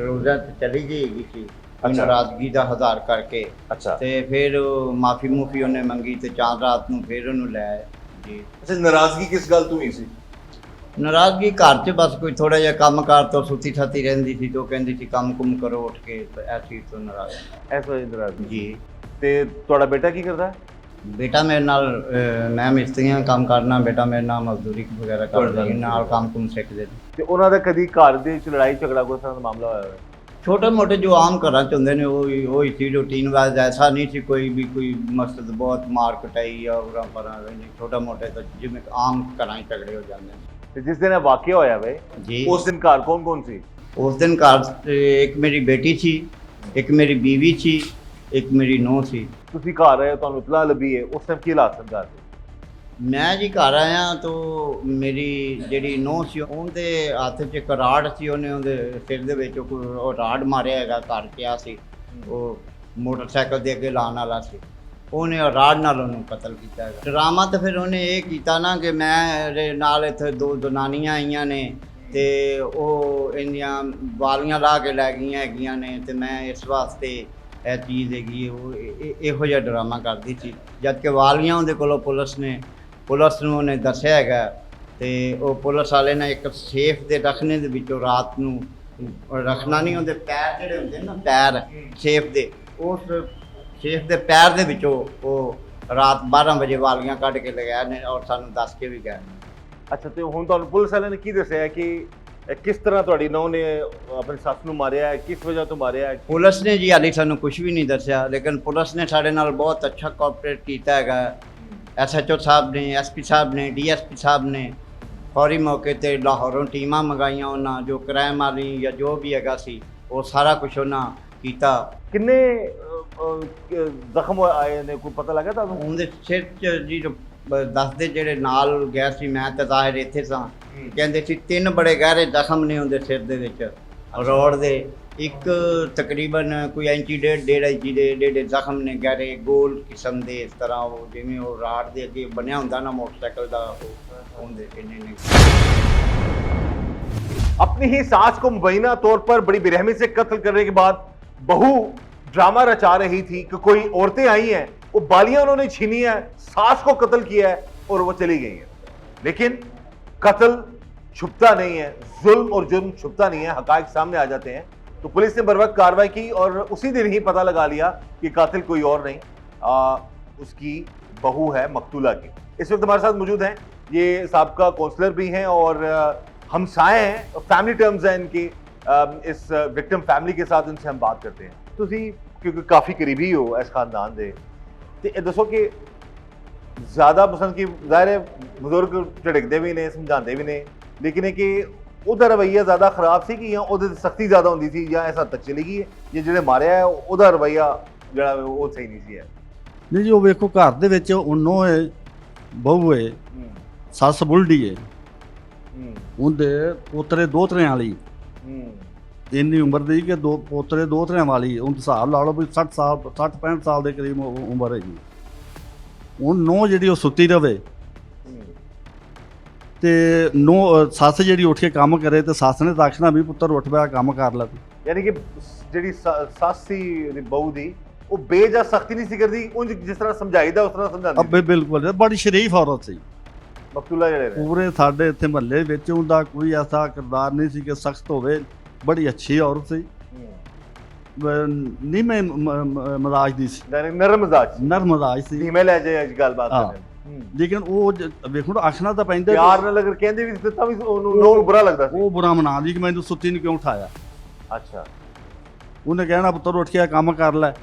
ਰੋਜ਼ਾ ਤੇ ਚਲੀ ਗਈ ਸੀ ਨਾਰਾਜ਼ਗੀ ਦਾ ਹਜ਼ਾਰ ਕਰਕੇ। ਅੱਛਾ। ਤੇ ਫਿਰ ਮਾਫੀ ਮੂਫੀ ਉਹਨੇ ਮੰਗੀ ਤੇ ਚਾਰ ਰਾਤ ਨੂੰ ਫਿਰ ਉਹਨੂੰ ਲੈ ਆਏ ਜੀ। ਅੱਛਾ, ਨਾਰਾਜ਼ਗੀ ਕਿਸ ਗੱਲ ਤੋਂ ਹੋਈ ਸੀ? ਨਾਰਾਜ਼ਗੀ ਘਰ 'ਚ ਬਸ ਕੋਈ ਥੋੜਾ ਜਿਹਾ ਕੰਮਕਾਰ ਤੋਂ ਸੁੱਤੀ ਠੱਤੀ ਰਹਿੰਦੀ ਸੀ, ਤੋਂ ਕਹਿੰਦੀ ਸੀ ਕੰਮ ਕੁਮ ਕਰੋ ਉੱਠ ਕੇ, ਇਸ ਚੀਜ਼ ਤੋਂ ਨਾਰਾਜ਼ ਐਸਾ ਹੀ ਨਾਰਾਜ਼ਗੀ ਜੀ। ਤੇ ਤੁਹਾਡਾ ਬੇਟਾ ਕੀ ਕਰਦਾ ਹੈ? ਬੇਟਾ ਮੇਰੇ ਨਾਲ ਮੈਂ ਮਿਸਤਰੀਆਂ ਕੰਮ ਕਰਨਾ, ਬੇਟਾ ਮੇਰੇ ਨਾਲ ਮਜ਼ਦੂਰੀ ਵਗੈਰਾ ਕਰਦਾ, ਨਾਲ ਕੰਮ ਕੁਮ ਸਿੱਖਦੇ ਨੇ। ਤੇ ਉਹਨਾਂ ਦਾ ਕਦੀ ਘਰ ਦੇ ਵਿੱਚ ਲੜਾਈ ਝਗੜਾ ਕੋਈ ਤਰ੍ਹਾਂ ਦਾ ਮਾਮਲਾ ਹੋਇਆ ਹੋਵੇ? ਛੋਟੇ ਮੋਟੇ ਜੋ ਆਮ ਘਰਾਂ 'ਚ ਹੁੰਦੇ ਨੇ ਉਹ ਹੀ ਸੀ ਰੂਟੀਨ ਵਾਈਜ਼। ਐਸਾ ਨਹੀਂ ਸੀ ਕੋਈ ਵੀ ਕੋਈ ਮਕਸਦ ਬਹੁਤ ਮਾਰ ਕੁਟਾਈ ਜਾਂ ਉਰਾਂ ਪਰਾਂ ਨਹੀਂ, ਛੋਟਾ ਮੋਟੇ ਤਾਂ ਜਿਵੇਂ ਆਮ ਘਰਾਂ 'ਚ ਝਗੜੇ ਹੋ ਜਾਂਦੇ ਨੇ। ਤੇ ਜਿਸ ਦਿਨ ਇਹ ਵਾਕਿਆ ਹੋਇਆ ਵੇ ਜੀ, ਉਸ ਦਿਨ ਘਰ ਕੌਣ ਕੌਣ ਸੀ? ਉਸ ਦਿਨ ਘਰ ਇੱਕ ਮੇਰੀ ਬੇਟੀ ਸੀ, ਇੱਕ ਮੇਰੀ ਬੀਵੀ ਸੀ, ਇੱਕ ਮੇਰੀ ਨੂੰਹ ਸੀ। ਤੁਸੀਂ ਘਰ ਆਏ, ਤੁਹਾਨੂੰ ਇਤਲਾ ਲੱਭੀ ਹੈ, ਉਸ ਟਾਈਮ ਕੀ ਹਾਲਾਤ ਸਨ ਘਰ ਦੇ? ਮੈਂ ਜੀ ਘਰ ਆਇਆ ਤਾਂ ਮੇਰੀ ਜਿਹੜੀ ਨੂੰਹ ਸੀ ਉਹਦੇ ਹੱਥ 'ਚ ਇੱਕ ਰਾੜ ਸੀ, ਉਹਨੇ ਉਹਦੇ ਸਿਰ ਦੇ ਵਿੱਚ ਉਹ ਰਾੜ ਮਾਰਿਆ ਹੈਗਾ। ਘਰ ਪਿਆ ਸੀ, ਉਹ ਮੋਟਰਸਾਈਕਲ ਦੇ ਅੱਗੇ ਲਾਉਣ ਵਾਲਾ ਸੀ, ਉਹਨੇ ਰਾੜ ਨਾਲ ਉਹਨੂੰ ਕਤਲ ਕੀਤਾ ਹੈਗਾ। ਡਰਾਮਾ ਤਾਂ ਫਿਰ ਉਹਨੇ ਇਹ ਕੀਤਾ ਨਾ ਕਿ ਮੇਰੇ ਨਾਲ ਇੱਥੇ 2 ਜਨਾਨੀਆਂ ਆਈਆਂ ਨੇ ਤੇ ਉਹ ਇੰਨੀਆਂ ਵਾਲੀਆਂ ਲਾ ਕੇ ਲੈ ਗਈਆਂ ਹੈਗੀਆਂ ਨੇ, ਤੇ ਮੈਂ ਇਸ ਵਾਸਤੇ ਇਹ ਚੀਜ਼ ਹੈਗੀ ਉਹ ਇਹੋ ਜਿਹਾ ਡਰਾਮਾ ਕਰਦੀ ਸੀ। ਜਦ ਕਿ ਵਾਲੀਆਂ ਉਹਦੇ ਕੋਲੋਂ ਪੁਲਿਸ ਨੂੰ ਉਹਨੇ ਦੱਸਿਆ ਹੈਗਾ, ਤੇ ਉਹ ਪੁਲਿਸ ਵਾਲੇ ਨੇ ਇੱਕ ਸੇਫ ਦੇ ਰੱਖਣੇ ਦੇ ਵਿੱਚੋਂ ਰਾਤ ਨੂੰ ਰੱਖਣਾ ਨਹੀਂ, ਉਹਦੇ ਪੈਰ ਜਿਹੜੇ ਹੁੰਦੇ ਨਾ ਪੈਰ ਸੇਫ ਦੇ, ਉਸ ਸੇਫ ਦੇ ਪੈਰ ਦੇ ਵਿੱਚੋਂ ਉਹ ਰਾਤ 12 ਵਜੇ ਵਾਲੀਆਂ ਕੱਢ ਕੇ ਲਗਾਇਆ ਨੇ, ਔਰ ਸਾਨੂੰ ਦੱਸ ਕੇ ਵੀ ਗਏ ਨੇ। ਅੱਛਾ, ਤੇ ਹੁਣ ਤੁਹਾਨੂੰ ਪੁਲਿਸ ਵਾਲਿਆਂ ਨੇ ਕੀ ਦੱਸਿਆ ਕਿ ਕਿਸ ਤਰ੍ਹਾਂ ਤੁਹਾਡੀ ਨੂੰਹ ਨੇ ਆਪਣੀ ਸੱਸ ਨੂੰ ਮਾਰਿਆ ਹੈ, ਕਿਸ ਵਜ੍ਹਾ ਤੋਂ ਮਾਰਿਆ ਹੈ? ਪੁਲਿਸ ਨੇ ਜੀ ਹਾਲੇ ਸਾਨੂੰ ਕੁਝ ਵੀ ਨਹੀਂ ਦੱਸਿਆ, ਲੇਕਿਨ ਪੁਲਿਸ ਨੇ ਸਾਡੇ ਨਾਲ ਬਹੁਤ ਅੱਛਾ ਕੋਆਪਰੇਟ ਕੀਤਾ ਹੈਗਾ। SHO ਸਾਹਿਬ ਨੇ, SP ਸਾਹਿਬ ਨੇ, DSP ਸਾਹਿਬ ਨੇ ਫੌਰੀ ਮੌਕੇ 'ਤੇ ਲਾਹੌਰੋਂ ਟੀਮਾਂ ਮੰਗਾਈਆਂ, ਉਹਨਾਂ ਜੋ ਕ੍ਰਾਈਮ ਵਾਲੀ ਜਾਂ ਜੋ ਵੀ ਹੈਗਾ ਸੀ ਉਹ ਸਾਰਾ ਕੁਛ ਉਹਨਾਂ ਕੀਤਾ। ਕਿੰਨੇ ਜ਼ਖਮ ਆਏ ਨੇ, ਕੋਈ ਪਤਾ ਲੱਗਾ ਤੁਹਾਨੂੰ? ਉਹਦੇ ਸਿਰ 'ਚ ਜੀ ਦੱਸਦੇ ਜਿਹੜੇ ਨਾਲ ਗਿਆ ਸੀ, ਮੈਂ ਤਾਂ ਜ਼ਾਹਿਰ ਇੱਥੇ ਸਾਂ, ਕਹਿੰਦੇ ਸੀ 3 ਬੜੇ ਗਹਿਰੇ ਜ਼ਖਮ ਨੇ ਉਹਦੇ ਸਿਰ ਦੇ ਵਿੱਚ ਰੋਡ ਦੇ। ਇੱਕ ਤਕਰੀਬਨ ਕੋਈ ਇੰਚੀ 1.5 ਇੰਚੀ ਦੇ ਜ਼ਖਮ ਨੇ ਗਹਿਰੇ ਗੋਲ ਕਿਸਮ ਦੇ, ਇਸ ਤਰ੍ਹਾਂ ਉਹ ਜਿਵੇਂ ਉਹ ਰਾਡ ਦੇ ਅੱਗੇ ਬਣਿਆ ਹੁੰਦਾ ਨਾ ਮੋਟਰਸਾਈਕਲ ਦਾ, ਉਹ ਹੁੰਦੇ ਇੰਨੇ ਨੇ। अपनी ही सास को मुबैना तौर पर बड़ी बेरहमी से कत्ल करने के बाद बहू ड्रामा रचा रही थी कि कोई औरतें आई हैं, वो बालियां उन्होंने छीनी है, सास को कत्ल किया है और वो चली गई है। लेकिन कत्ल छुपता नहीं है, जुल्म और जुर्म छुपता नहीं है, हकायक सामने आ जाते हैं। तो पुलिस ने बर वक्त कार्रवाई की और उसी दिन ही पता लगा लिया कि कातिल कोई और नहीं, उसकी बहू है मकतूला की। इस वक्त हमारे साथ मौजूद हैं ये साबका काउंसलर भी हैं और हमसाए हैं, फैमिली टर्म्स हैं इनकी। इस विक्टिम फैमिली के साथ इनसे हम बात करते हैं। ਤੁਸੀਂ ਕਿਉਂਕਿ ਕਾਫੀ ਕਰੀਬੀ ਹੋ ਇਸ ਖਾਨਦਾਨ ਦੇ, ਤੇ ਇਹ ਦੱਸੋ ਕਿ ਜ਼ਿਆਦਾ ਪਸੰਦ ਕੀ ਜ਼ਾਹਿਰ ਹੈ ਬਜ਼ੁਰਗ ਝੜਕਦੇ ਵੀ ਨੇ, ਸਮਝਾਉਂਦੇ ਵੀ ਨੇ, ਲੇਕਿਨ ਇਹ ਕਿ ਉਹਦਾ ਰਵੱਈਆ ਜ਼ਿਆਦਾ ਖਰਾਬ ਸੀ ਕਿ ਜਾਂ ਉਹਦੇ ਤੇ ਸਖਤੀ ਜ਼ਿਆਦਾ ਹੁੰਦੀ ਸੀ, ਜਾਂ ਇਸ ਹੱਦ ਤੱਕ ਚਲੀ ਗਈ ਹੈ ਜਾਂ ਜਿਹੜੇ ਮਾਰਿਆ ਹੈ ਉਹਦਾ ਰਵੱਈਆ ਜਿਹੜਾ ਉਹ ਸਹੀ ਨਹੀਂ ਸੀ? ਨਹੀਂ ਜੀ, ਉਹ ਵੇਖੋ ਘਰ ਦੇ ਵਿੱਚ ਉਹਨੋਂ ਹੈ, ਬਹੂ ਹੈ, ਸੱਸ ਬੁਲਡੀ ਹੈ, ਉਹਦੇ ਪੋਤਰੇ ਦੋਤਰਿਆਂ ਵਾਲੀ, ਇੰਨੀ ਉਮਰ ਦੀ ਕਿ 2 ਪੋਤਰੇ ਦੋਤਰਿਆਂ ਵਾਲੀ, ਉਹ ਹਿਸਾਬ ਲਾ ਲਓ ਵੀ 60-65 ਸਾਲ ਦੇ ਕਰੀਬ ਉਮਰ ਹੈਗੀ। ਹੁਣ ਨੌ ਜਿਹੜੀ ਉਹ ਸੁੱਤੀ ਰਵੇ ਤੇ ਨੋ ਸੱਸ ਜਿਹੜੀ ਉੱਠ ਕੇ ਕੰਮ ਕਰੇ ਤੇ ਸੱਸ ਨੇ ਤਾਂ ਆਖਣਾ ਵੀ ਪੁੱਤਰ ਉੱਠ ਪਿਆ ਕੰਮ ਕਰ ਲੈ ਤੂੰ। यानी कि ਜਿਹੜੀ ਸੱਸ ਸੀ ਉਹਦੀ ਬਹੂ ਦੀ ਉਹ ਬੇਜਾ ਸਖਤੀ ਨਹੀਂ ਸੀ ਕਰਦੀ, ਉਂਝ ਜਿਸ ਤਰ੍ਹਾਂ ਸਮਝਾਈਦਾ ਉਸ ਤਰ੍ਹਾਂ ਸਮਝਾਉਂਦੀ ਅੱਬੇ ਬਿਲਕੁਲ ਬੜੀ ਸ਼ਰੀਫ ਔਰਤ ਸੀ। ਮਕਤੂਲਾ ਜਿਹੜੇ ਨੇ ਪੂਰੇ ਸਾਡੇ ਇੱਥੇ ਮਹੱਲੇ ਵਿੱਚ ਉਹਦਾ ਕੋਈ ਐਸਾ ਕਿਰਦਾਰ ਨਹੀਂ ਸੀ ਕਿ ਸਖਤ ਹੋਵੇ, ਬੜੀ ਅੱਛੀ ਔਰਤ ਸੀ। ਨਹੀਂ ਮੈਂ ਮਜ਼ਾਜ ਦੀ ਸੀ, ਨਰਮ ਮਿਜ਼ਾਜ ਨਰਮ ਮਜ਼ਾਜ ਸੀ, ਧੀਮੇ ਲਹਿਜੇ ਅੱਜ ਗੱਲਬਾਤ ਕਰਦੇ ਨੇ। ਲੇਕਿਨ ਉਹ ਵੇਖੋ ਆਖਣਾ ਤਾਂ ਪੈਂਦਾ ਪਿਆਰ ਨਾਲ ਅਗਰ ਕਹਿੰਦੇ ਵੀ ਤਾਂ ਵੀ ਉਹਨੂੰ ਬੁਰਾ ਲੱਗਦਾ ਸੀ। ਉਹ ਬੁਰਾ ਮਨਾ ਲਈ ਕਿ ਮੈਨੂੰ ਸੁੱਤੀ ਨੂੰ ਕਿਉਂ ਉਠਾਇਆ। ਅੱਛਾ ਉਹਨੇ ਕਹਿਣਾ ਪੁੱਤਰ ਉੱਠ ਕੇ ਕੰਮ ਕਰ ਲੈ,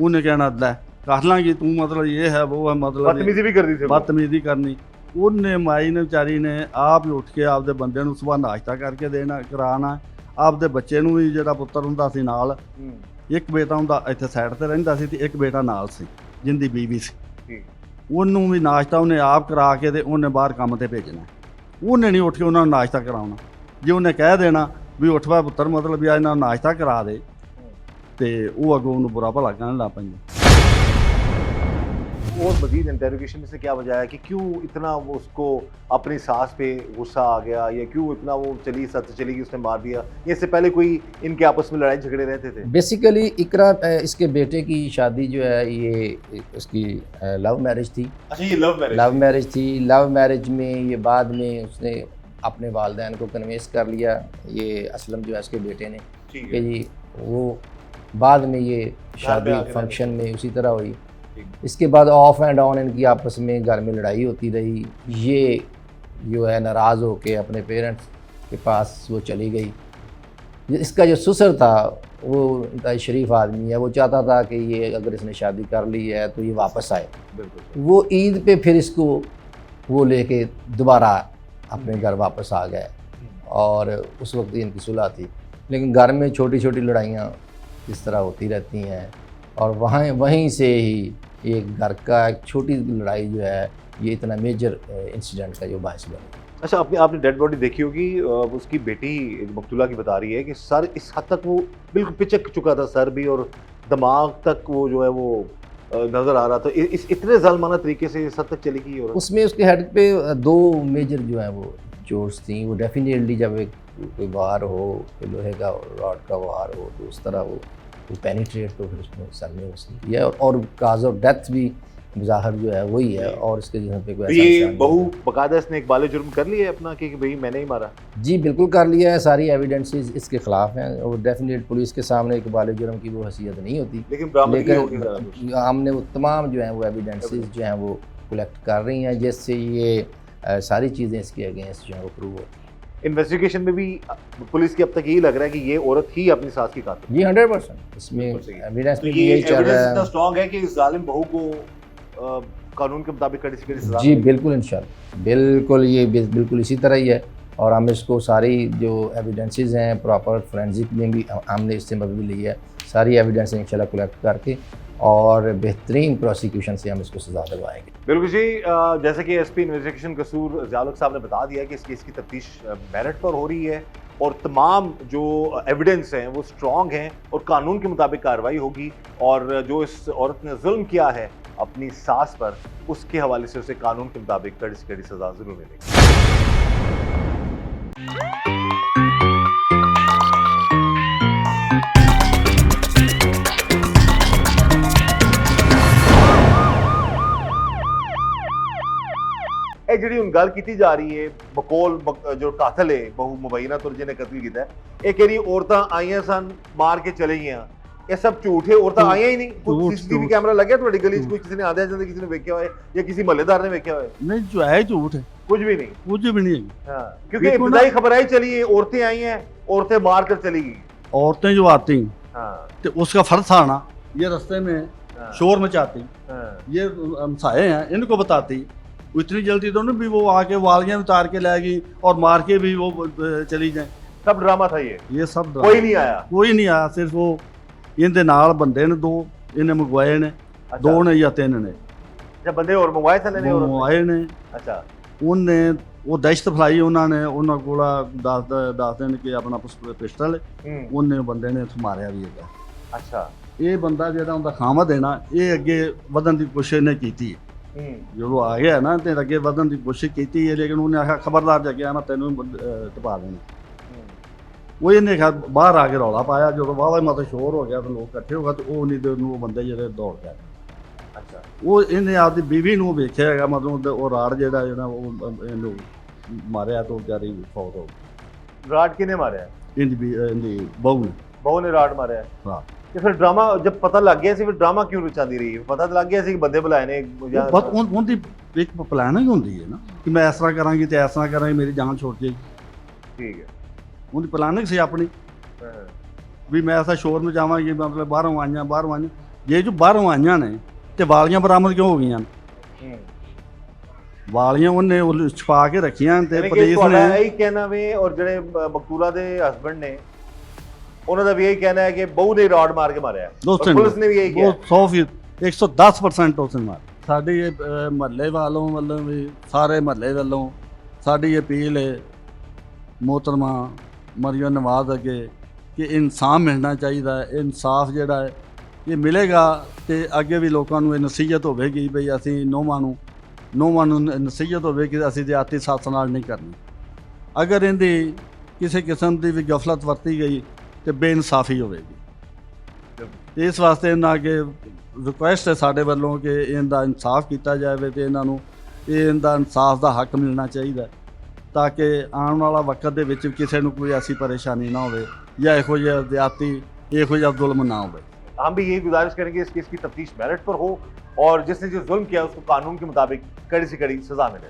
ਉਹਨੇ ਕਹਿਣਾ ਲੈ ਕਰ ਲਾਂਗੀ ਤੂੰ, ਮਤਲਬ ਇਹ ਹੈ ਉਹ ਹੈ, ਮਤਲਬ ਬਦਤਮੀਜ਼ੀ ਵੀ ਕਰਦੀ ਸੀ, ਬਦਤਮੀਜ਼ੀ ਕਰਨੀ। ਉਹਨੇ ਮਾਈ ਨੇ ਵਿਚਾਰੀ ਨੇ ਆਪ ਹੀ ਉੱਠ ਕੇ ਆਪਦੇ ਬੰਦੇ ਨੂੰ ਸੁਬਾਹ ਨਾਸ਼ਤਾ ਕਰਕੇ ਦੇਣਾ ਕਰਾਉਣਾ, ਆਪਦੇ ਬੱਚੇ ਨੂੰ ਵੀ ਜਿਹੜਾ ਪੁੱਤਰ ਹੁੰਦਾ ਸੀ ਨਾਲ, ਇੱਕ ਬੇਟਾ ਹੁੰਦਾ ਇੱਥੇ ਸਾਈਡ ਤੇ ਰਹਿੰਦਾ ਸੀ ਤੇ ਇੱਕ ਬੇਟਾ ਨਾਲ ਸੀ ਜਿੰਦੀ ਬੀਵੀ ਸੀ, ਉਹਨੂੰ ਵੀ ਨਾਸ਼ਤਾ ਉਹਨੇ ਆਪ ਕਰਾ ਕੇ ਤੇ ਉਹਨੇ ਬਾਹਰ ਕੰਮ ਤੇ ਭੇਜਣਾ। ਉਹਨੇ ਨਹੀਂ ਉੱਠ ਕੇ ਉਹਨਾਂ ਨੂੰ ਨਾਸ਼ਤਾ ਕਰਾਉਣਾ। ਜੇ ਉਹਨੇ ਕਹਿ ਦੇਣਾ ਵੀ ਉੱਠ ਪਾ ਪੁੱਤਰ, ਮਤਲਬ ਵੀ ਆ ਇਹਨਾਂ ਨੂੰ ਨਾਸ਼ਤਾ ਕਰਾ ਦੇ, ਤੇ ਉਹ ਅੱਗੋਂ ਉਹਨੂੰ बुरा भला कहने लग पेंगे। और मजीद इंटेरोगेशन में से क्या वजह है कि क्यों इतना वो उसको अपनी सास पे गुस्सा आ गया, या क्यों इतना वो चली सच चली गई उसने मार दिया, या इससे पहले कोई इनके आपस में लड़ाई झगड़े रहते थे? बेसिकली इकरा इसके बेटे की शादी जो है ये उसकी लव मैरिज थी। अच्छा, ये लव मैरिज थी। लव मैरिज में ये बाद में उसने अपने वालिदैन को कन्वेंस कर लिया, ये असलम जो है उसके बेटे ने, कि जी वो बाद में ये शादी फंक्शन में उसी तरह हुई। इसके बाद ऑफ एंड ऑन इनकी आपस में घर में लड़ाई होती रही। ये जो है नाराज़ होके अपने पेरेंट्स के पास वो चली गई। इसका जो ससुर था वो इंतहाई शरीफ आदमी है, वो चाहता था कि ये अगर इसने शादी कर ली है तो ये वापस आए। वो ईद पे फिर इसको वो लेके दोबारा अपने घर वापस आ गए, और उस वक्त इनकी सुलह थी। लेकिन घर में छोटी छोटी लड़ाइयाँ इस तरह होती रहती हैं, और वहीं से ही एक घर का एक छोटी लड़ाई जो है ये इतना मेजर इंसिडेंट का जो बायस बनी। अच्छा, आपने डेड बॉडी देखी होगी, उसकी बेटी मकतूला की बता रही है कि सर इस हद तक वो बिल्कुल पिचक चुका था, सर भी और दिमाग तक वो जो है वो नज़र आ रहा था। इस इतने ज़ालिमाना तरीके से इस हद तक चली गई। और उसमें उसके हेड पे 2 मेजर जो है वो चोट्स थी। वो डेफिनेटली जब एक कोई वार हो, लोहे का रॉड का वार हो, तो उस तरह वो पेनिट्रेट तो फिर उसमें सर में उसने किया, और काज ऑफ डेथ भी ज़ाहिर जो है वही है। और इसके जिसम पे कोई ये बहू बकायदा इसने एक बाले जुर्म कर लिया है अपना कि भाई मैंने ही मारा? जी बिल्कुल कर लिया है, सारी एविडेंसेस इसके खिलाफ हैं, और डेफिनेट पुलिस के सामने एक बाले जुर्म की वो हैसियत नहीं होती। लेकिन हमने वो तमाम जो हैं वो एविडेंसेस जो हैं वो कलेक्ट कर रही हैं, जिससे ये सारी चीज़ें इसके अगेंस्ट जो है वो प्रूव होती हैं। इन्वेस्टिगेशन में भी पुलिस की अब तक यही लग रहा है कि ये औरत ही अपनी सास की कातिल। जी 100% इसमें एविडेंस में यही चल रहा है। इतना स्ट्रांग है कि इस जालिम बहू को कानून के मुताबिक कड़ी से कड़ी सजा। जी बिल्कुल इंशाल्लाह, बिल्कुल ये बिल्कुल इसी तरह ही है। और हम इसको सारी जो एविडेंसेस हैं प्रॉपर फोरेंसिक में भी हमने इससे मदद ली है, सारी एविडेंस इंशाल्लाह कलेक्ट करके और बेहतरीन प्रोसिक्यूशन से हम इसको सजा दिलवाएंगे। बिल्कुल जी, जैसे कि एसपी इन्वेस्टिगेशन कसूर ज़ियाउल साहब ने बता दिया कि इस केस की तफ्तीश मेरिट पर हो रही है, और तमाम जो एविडेंस हैं वो स्ट्रॉन्ग हैं, और कानून के मुताबिक कार्रवाई होगी। और जो इस औरत ने जुल्म किया है अपनी सास पर, उसके हवाले से उसे कानून के मुताबिक कड़ी से कड़ी सजा जरूर मिलेगी। ਇਹ ਜਿਹੜੀ ਹੁਣ ਗੱਲ ਕੀਤੀ ਜਾ ਰਹੀ ਹੈ ਬਕੌਲ ਜੋ ਕਾਤਲ ਹੈ ਬਹੂ ਮੁਬੈਨਾ ਤੁਰ ਜਿਹਨੇ ਕਤਲ ਕੀਤਾ ਹੈ, ਇਹ ਕਿਹੜੀ ਔਰਤਾਂ ਆਈਆਂ ਸਨ ਮਾਰ ਕੇ ਚਲੇ ਗਈਆਂ, ਇਹ ਸਭ ਝੂਠ ਹੈ? ਔਰਤਾਂ ਆਈਆਂ ਹੀ ਨਹੀਂ? ਕੋਈ ਸੀਸੀਟੀਵੀ ਕੈਮਰਾ ਲੱਗਿਆ ਤੁਹਾਡੀ ਗਲੀ 'ਚ? ਕੋਈ ਕਿਸੇ ਨੇ ਆਂਦੇ ਜਾਂਦੇ ਕਿਸੇ ਨੇ ਵੇਖਿਆ ਹੋਏ, ਜਾਂ ਕਿਸੇ ਮਹੱਲੇਦਾਰ ਨੇ ਵੇਖਿਆ ਹੋਏ? नहीं जो है झूठ है, कुछ भी नहीं। कुछ भी नहीं है। हाँ, क्योंकि इब्तदाई खबर आई चली है औरतें आई हैं, औरतें मार कर चली गई। औरतें जो आती हाँ, तो उसका फर्ज था ना, ये रास्ते में हाँ, शोर मचाती, हाँ, ये हमसाए हैं इनको बताती, वो इतनी जल्दी तो नहीं भी वो आके वालियाँ उतार के लाएगी और मार के भी वो चली जाए। सब ड्रामा था ये सब कोई नहीं आया? कोई नहीं आया, सिर्फ वो इनके नाल बंदे ने 2 इन्हें मंगवाए ने, 2 ने या 3 ने जब बंदे और मंगवाए थे लेने मंगवाए ने। अच्छा, ਉਹਨੇ ਉਹ ਦਹਿਸ਼ਤ ਫੈਲਾਈ ਉਹਨਾਂ ਨੇ, ਉਹਨਾਂ ਕੋਲ 10 ਦਿਨ ਕਿ ਆਪਣਾ ਪਿਸਟਲ, ਉਹਨੇ ਬੰਦੇ ਨੇ ਉੱਥੇ ਮਾਰਿਆ ਵੀ ਹੈਗਾ। ਅੱਛਾ, ਇਹ ਬੰਦਾ ਜਿਹੜਾ ਉਹਦਾ ਖਾਮਦ ਹੈ ਨਾ, ਇਹ ਅੱਗੇ ਵਧਣ ਦੀ ਕੋਸ਼ਿਸ਼ ਨੇ ਕੀਤੀ ਹੈ। ਜਦੋਂ ਆ ਗਿਆ ਨਾ ਤੇ ਅੱਗੇ ਵਧਣ ਦੀ ਕੋਸ਼ਿਸ਼ ਕੀਤੀ ਹੈ, ਲੇਕਿਨ ਉਹਨੇ ਆਖਿਆ ਖਬਰਦਾਰ ਜੇ ਗਿਆ ਮੈਂ ਤੈਨੂੰ ਟਪਾ ਦੇਣਾ। ਉਹ ਇਹਨੇ ਬਾਹਰ ਆ ਕੇ ਰੌਲਾ ਪਾਇਆ, ਜਦੋਂ ਵਾਹਵਾ ਮਤਲਬ ਸ਼ੋਰ ਹੋ ਗਿਆ ਤੇ ਲੋਕ ਇਕੱਠੇ ਹੋ ਗਏ ਤੇ ਉਹ ਨਹੀਂ ਤੇ ਉਹਨੂੰ ਉਹ ਬੰਦੇ ਜਿਹੜੇ ਦੌੜ ਗਏ। ਅੱਛਾ, ਉਹ ਇਹਨੇ ਆਪਦੀ ਬੀਵੀ ਨੂੰ ਵੇਖਿਆ ਹੈਗਾ, ਮਤਲਬ ਉਹ ਰਾੜ ਜਿਹੜਾ ਉਹ ਇਹਨੂੰ ਮਾਰਿਆ ਤੋਂ ਵਿਚਾਰੀ ਫੌਤ ਹੋ ਗਈ। ਰਾਡ किने मारे है? ਇਹਦੀ ਬਹੂ ਨੇ। बहू ने राड मारे है। हाँ। तो फिर ड्रामा जब पता लग गया सी, फिर ड्रामा क्यों रचाती रही? पता तो लग गया सी कि बंदे बुलाए ने या ਬਸ ਉਹਦੀ ਇੱਕ ਪਲਾਨਿੰਗ ਹੁੰਦੀ ਹੈ ਨਾ ਕਿ ਮੈਂ ਇਸ ਤਰ੍ਹਾਂ ਕਰਾਂਗੀ ਤੇ ਇਸ ਤਰ੍ਹਾਂ ਕਰਾਂਗੀ, ਮੇਰੀ ਜਾਨ ਛੁੱਟ ਜਾਏਗੀ। ठीक है। ਉਹਦੀ ਪਲਾਨਿੰਗ ਸੀ ਆਪਣੀ हाँ। ਵੀ ਮੈਂ ਐਸਾ ਸ਼ੋਰ ਮਚਾਵਾਂਗੀ, ਮਤਲਬ ਬਾਹਰੋਂ ਆਈਆਂ। ਜੇ ਜੋ ਬਾਹਰੋਂ ਆਈਆਂ ਨੇ ਤੇ ਵਾਲੀਆਂ ਬਰਾਮਦ ਕਿਉਂ ਹੋ ਗਈਆਂ? ਵਾਲੀਆਂ ਉਹਨੇ ਉਹ ਛੁਪਾ ਕੇ ਰੱਖੀਆਂ ਤੇ यानी कि ਪੁਲਿਸ ਤੁਹਾਡਾ ਨੇ। ਇਹੀ ਕਹਿਣਾ ਵੇ, ਔਰ ਜਿਹੜੇ ਮਕਤੂਲਾ ਦੇ ਹਸਬੰਡ ਨੇ ਉਹਨਾਂ ਦਾ ਵੀ ਇਹੀ ਕਹਿਣਾ ਹੈ ਕਿ ਬਹੂ ਨੇ ਰਾਡ ਮਾਰ ਕੇ ਮਾਰਿਆ, ਦੋਸਤਾਂ ਪੁਲਿਸ ਨੇ ਵੀ ਇਹੀ ਕਿਹਾ। 110% ਉਸਨੇ ਮਾਰ। ਸਾਡੀ ਮਹੱਲੇ ਵਾਲੋਂ ਵੱਲੋਂ ਵੀ ਸਾਰੇ ਮਹੱਲੇ ਵੱਲੋਂ ਸਾਡੀ ਅਪੀਲ ਹੈ मोहतरमा मरियम नवाज अगे कि इंसाफ मिलना चाहिए। इंसाफ जोड़ा है ये मिलेगा तो अगे भी लोगों को नसीहत होगी बई असी नोवां नूं नसीहत होगी कि असी ज्यादती सੱਸ नाल नहीं करनी। अगर इनकी किसी किस्म की भी गफलत वरती गई तो बेइंसाफी होगी। इस वास्ते इन्हां अगे रिक्वेस्ट है साडे वालों कि इनका इंसाफ किया जाए तो इन्हों इनका इंसाफ का हक मिलना चाहिए ताकि आने वाला वक्त दे विच किसी को कोई ऐसी परेशानी ना हो या इहो जिहा ज्यादती इहो जिहा जुल्म ना हो। हम भी यही गुजारिश करेंगे इस केस की तफ्तीश मेरिट पर हो और जिसने जो जुल्म किया उसको कानून के मुताबिक कड़ी से कड़ी सजा मिले।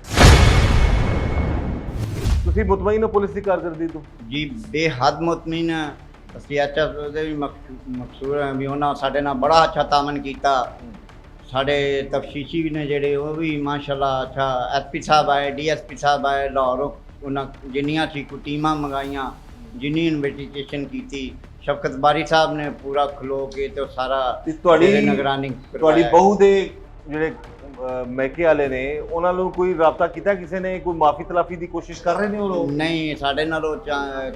ਤੁਸੀਂ ਮੁਤਮਈਨ ਹੋ ਪੁਲਿਸ ਦੀ ਕਾਰਗਰਦਗੀ ਤੋਂ? ਜੀ ਬੇਹੱਦ ਮੁਤਮਈਨ ਅਸੀਂ ਐਚਐਸ ਦੇ ਵੀ ਮਕਸੂਰ ਹਾਂ ਵੀ ਉਹਨਾਂ ਸਾਡੇ ਨਾਲ ਬੜਾ ਅੱਛਾ ਤਾਮਨ ਕੀਤਾ। ਸਾਡੇ ਤਫਤੀਸ਼ੀ ਨੇ ਜਿਹੜੇ ਉਹ ਵੀ ਮਾਸ਼ਾਅੱਲਾ ਅੱਛਾ ਐਸਪੀ ਸਾਹਿਬ ਆਏ, ਡੀਐਸਪੀ ਸਾਹਿਬ ਆਏ ਲਾਹੌਰੋਂ, ਉਹਨਾਂ ਜਿੰਨੀਆਂ ਸੀ ਕੋ ਟੀਮਾਂ ਮੰਗਾਈਆਂ, ਜਿੰਨੀ ਇਨਵੈਸਟੀਗੇਸ਼ਨ ਕੀਤੀ, ਸ਼ਫਕਤ ਬਾਰੀ ਸਾਹਿਬ ਨੇ ਪੂਰਾ ਖਲੋ ਕੇ ਤੇ ਸਾਰਾ ਤੁਹਾਡੀ ਨਿਗਰਾਨੀ ਤੁਹਾਡੀ ਬਹੂ ਦੇ ਜਿਹੜੇ ਮੈਕੇ ਵਾਲੇ ਨੇ ਉਹਨਾਂ ਨੂੰ ਕੋਈ ਰਾਬਤਾ ਕੀਤਾ? ਕਿਸੇ ਨੇ ਕੋਈ ਮਾਫੀ ਤਲਾਫੀ ਦੀ ਕੋਸ਼ਿਸ਼ ਕਰ ਰਹੇ ਨੇ ਉਹ ਲੋਕ? ਨਹੀਂ, ਸਾਡੇ ਨਾਲੋਂ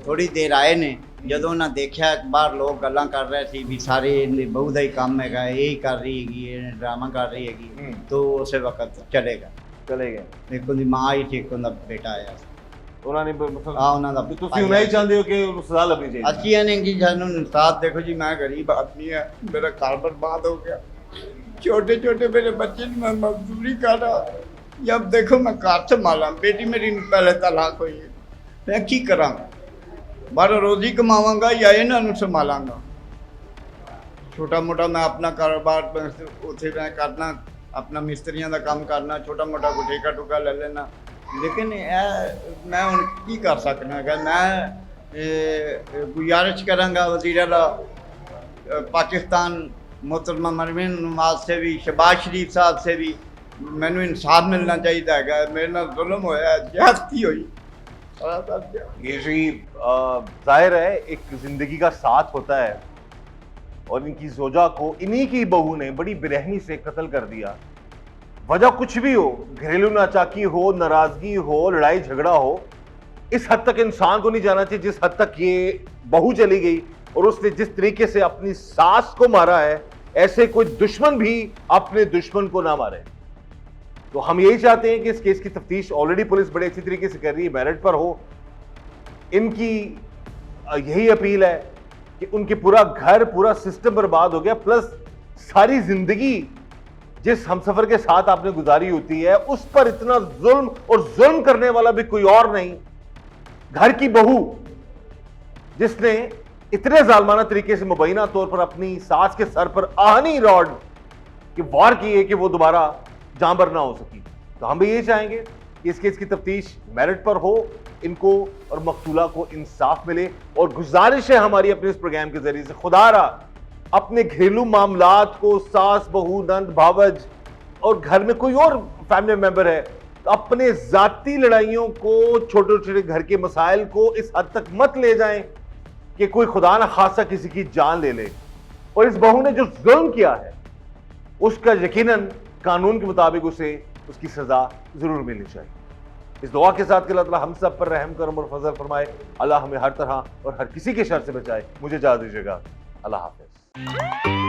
ਥੋੜੀ ਦੇਰ ਆਏ ਨੇ। ਜਦੋਂ ਉਹਨਾਂ ਦੇਖਿਆ ਬਾਹਰ ਲੋਕ ਗੱਲਾਂ ਕਰ ਰਹੇ ਸੀ ਵੀ ਸਾਰੇ ਇਹਦੇ ਬਹੂ ਦਾ ਹੀ ਕੰਮ ਹੈਗਾ, ਇਹ ਹੀ ਕਰ ਰਹੀ ਹੈਗੀ, ਇਹ ਡਰਾਮਾ ਕਰ ਰਹੀ ਹੈਗੀ, ਤਾਂ ਉਸੇ ਵਕਤ ਚਲੇ ਗਏ। ਇੱਕ ਉਹਦੀ ਮਾਂ ਆਈ ਸੀ, ਇੱਕ ਉਹਦਾ ਬੇਟਾ ਆਇਆ ਸੀ। ਉਹਨਾਂ ਨੇ ਮਤਲਬ ਉਹਨਾਂ ਦਾ ਤੁਸੀਂ ਉਹਨਾਂ ਹੀ ਚਾਹੁੰਦੇ ਹੋ ਕਿ ਉਹਨੂੰ ਸਜ਼ਾ ਲੱਭਣੀ ਚਾਹੀਦੀ? ਅਸੀਂ ਇਹ ਨਹੀਂ ਕਿ ਸਾਨੂੰ ਇਨਸਾਫ। ਦੇਖੋ ਜੀ, ਮੈਂ ਗਰੀਬ ਆਦਮੀ ਹੈ, ਮੇਰਾ ਘਰ बर्बाद हो गया, छोटे छोटे मेरे बच्चे मैं मजदूरी कर रहा। जब देखो मैं घर संभाला, बेटी मेरी पहले तलाक हुई है, मैं की करा? बारह रोजी कमावांगा या इन्हों संभालांगा? छोटा मोटा मैं अपना कारोबार उत्थे मैं करना, अपना मिस्त्रियों का काम करना, छोटा मोटा कोई ठेका टुका ले लेना। लेकिन मैं हुण की कर सकना है? मैं गुजारिश करांगा वज़ीर आला पाकिस्तान मोहतरमा मरियम नवाज से भी, शहबाज शरीफ साहब से भी, मैनू इंसाफ मिलना चाहिए है। मेरे नाल जुल्म होया, ज्यादती हुई। ये जी जाहिर है एक जिंदगी का साथ होता है और इनकी जोजा को इन्हीं की बहू ने बड़ी बेरहमी से कत्ल कर दिया। वजह कुछ भी हो, घरेलू नाचाकी हो, नाराजगी हो, लड़ाई झगड़ा हो, इस हद तक इंसान को नहीं जाना चाहिए जिस हद तक ये बहू चली गई। और उसने जिस तरीके से अपनी सास को मारा है, ऐसे कोई दुश्मन भी अपने दुश्मन को ना मारे। तो हम यही चाहते हैं कि इस केस की तफ्तीश ऑलरेडी पुलिस बड़े अच्छी तरीके से कर रही है, मेरिट पर हो। इनकी यही अपील है कि उनके पूरा घर, पूरा सिस्टम बर्बाद हो गया, प्लस सारी जिंदगी जिस हमसफर के साथ आपने गुजारी होती है उस पर इतना जुल्म, और जुल्म करने वाला भी कोई और नहीं, घर की बहू जिसने इतने जालमाना तरीके से मुबैना तौर पर अपनी सास के सर पर आहनी रॉड के वार किए कि वो दोबारा जांबर ना हो सकी। तो हम भी ये चाहेंगे कि इस केस की तफ्तीश मेरिट पर हो, इनको और मकतूला को इंसाफ मिले। और गुजारिश है हमारी अपने इस प्रोग्राम के जरिए से, खुदारा अपने घरेलू मामलात को, सास बहू नंद भावज और घर में कोई और फैमिली मेंबर है, तो अपने जाती लड़ाइयों को, छोटे छोटे घर के मसाइल को इस हद तक मत ले जाएं कि कोई खुदा न खासा किसी की जान ले ले। और इस बहू ने जो जुल्म किया है उसका यकीनन कानून के मुताबिक उसे उसकी सजा जरूर मिलनी चाहिए। इस दुआ के साथ कि अल्लाह ताला हम सब पर रहम करम और फजल फरमाए। अल्लाह हमें हर तरह और हर किसी के शर से बचाए। मुझे इजाज़त दीजिएगा। अल्लाह हाफिज।